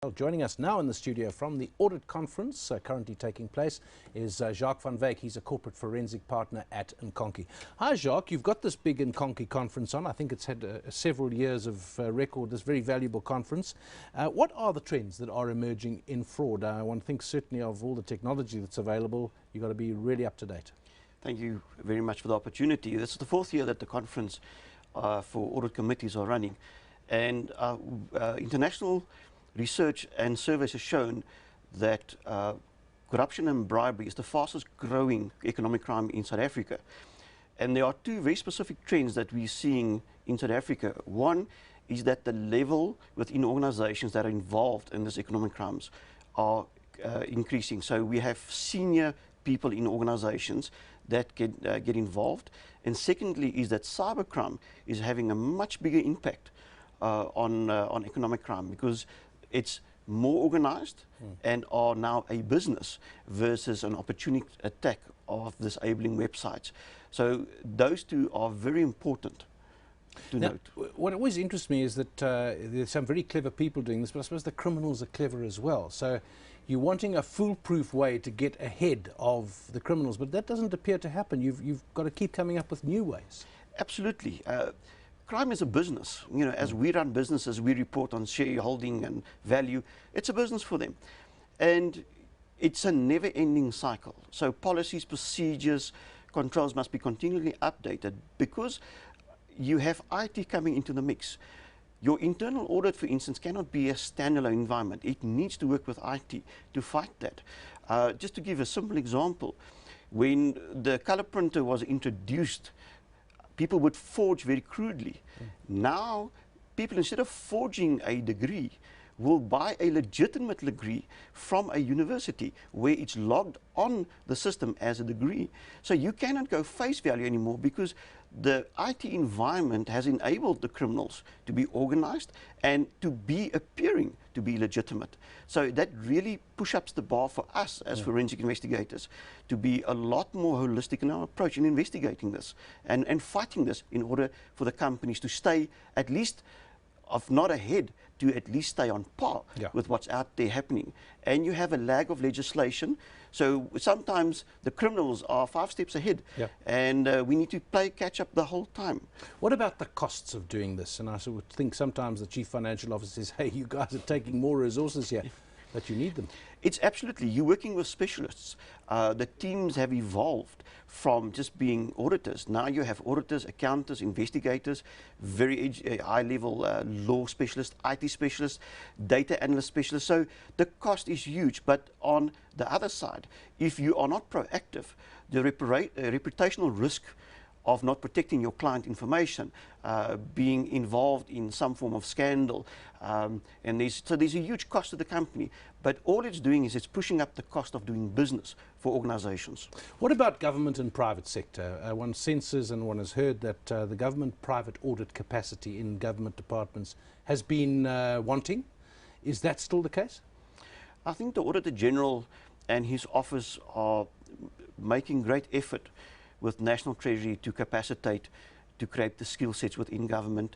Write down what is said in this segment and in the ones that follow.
Well, joining us now in the studio from the Audit Conference currently taking place is Jacques van Wyk. He's a corporate forensic partner at Nkonki. Hi Jacques, you've got this big Nkonki conference on. I think it's had several years of record, this very valuable conference. What are the trends that are emerging in fraud? One thinks certainly of all the technology that's available, you've got to be really up to date. Thank you very much for the opportunity. This is the fourth year that the conference for audit committees are running, and international research and surveys have shown that corruption and bribery is the fastest growing economic crime in South Africa. And there are two very specific trends that we're seeing in South Africa. One is that the level within organizations that are involved in these economic crimes are increasing. So we have senior people in organizations that get involved. And secondly is that cybercrime is having a much bigger impact on economic crime, because it's more organized and are now a business versus an opportunity attack of disabling websites. So those two are very important to note. What always interests me is that there's some very clever people doing this, but I suppose the criminals are clever as well. So you're wanting a foolproof way to get ahead of the criminals, but that doesn't appear to happen. You've got to keep coming up with new ways. Absolutely. Crime is a business. You know, as we run businesses, we report on shareholding and value. It's a business for them. And it's a never-ending cycle. So policies, procedures, controls must be continually updated, because you have IT coming into the mix. Your internal audit, for instance, cannot be a standalone environment. It needs to work with IT to fight that. Just to give a simple example, when the color printer was introduced, people would forge very crudely. Now, people, instead of forging a degree, will buy a legitimate degree from a university where it's logged on the system as a degree. So you cannot go face value anymore, because the IT environment has enabled the criminals to be organized and to be appearing to be legitimate. So that really pushes up the bar for us as forensic investigators to be a lot more holistic in our approach in investigating this and fighting this, in order for the companies to stay at least, if not ahead, to at least stay on par with what's out there happening. And you have a lag of legislation, so sometimes the criminals are 5 steps ahead, and we need to play catch up the whole time. What about the costs of doing this? And I sort of think sometimes the chief financial officer says, hey, you guys are taking more resources here, but you need them. It's absolutely, you're working with specialists. The teams have evolved from just being auditors. Now you have auditors, accountants, investigators, very high-level law specialists, IT specialists, data analyst specialists. So the cost is huge. But on the other side, if you are not proactive, the reputational risk of not protecting your client information, being involved in some form of scandal, and so there's a huge cost to the company. But all it's doing is it's pushing up the cost of doing business for organizations. What about government and private sector? One senses and one has heard that the government-private audit capacity in government departments has been wanting. Is that still the case? I think the Auditor General and his office are making great effort with National Treasury to capacitate, to create the skill sets within government.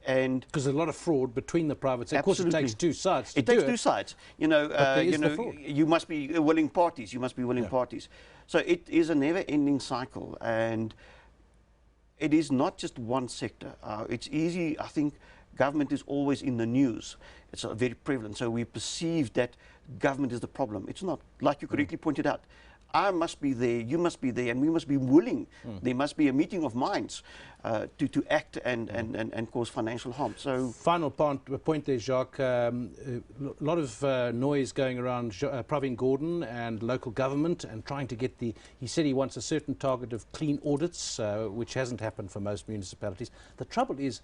And because there's a lot of fraud between the private sector. Of course, it takes two sides to do it. It takes two sides. You know, you must be willing parties. You must be willing parties. So it is a never-ending cycle, and it is not just one sector. It's easy. I think government is always in the news. It's very prevalent. So we perceive that government is the problem. It's not. Like you correctly pointed out, I must be there, you must be there, and we must be willing. There must be a meeting of minds to act and cause financial harm. So, final point there, Jacques. A lot of noise going around Pravin Gordhan and local government, and trying to get the. He said he wants a certain target of clean audits, which hasn't happened for most municipalities. The trouble is,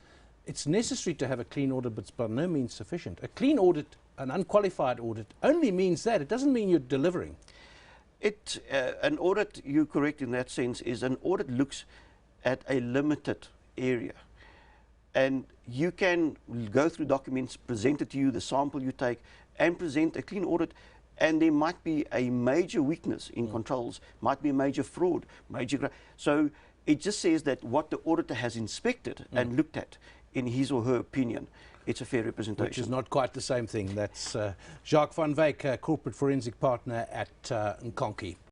it's necessary to have a clean audit, but it's by no means sufficient. A clean audit, an unqualified audit, only means that. It doesn't mean you're delivering. An audit, you're correct in that sense, is an audit looks at a limited area. And you can go through documents, present it to you, the sample you take, and present a clean audit, and there might be a major weakness in controls, might be a major fraud, so it just says that what the auditor has inspected and looked at, in his or her opinion, it's a fair representation. Which is not quite the same thing. That's Jacques van Wyk, corporate forensic partner at Nkonki.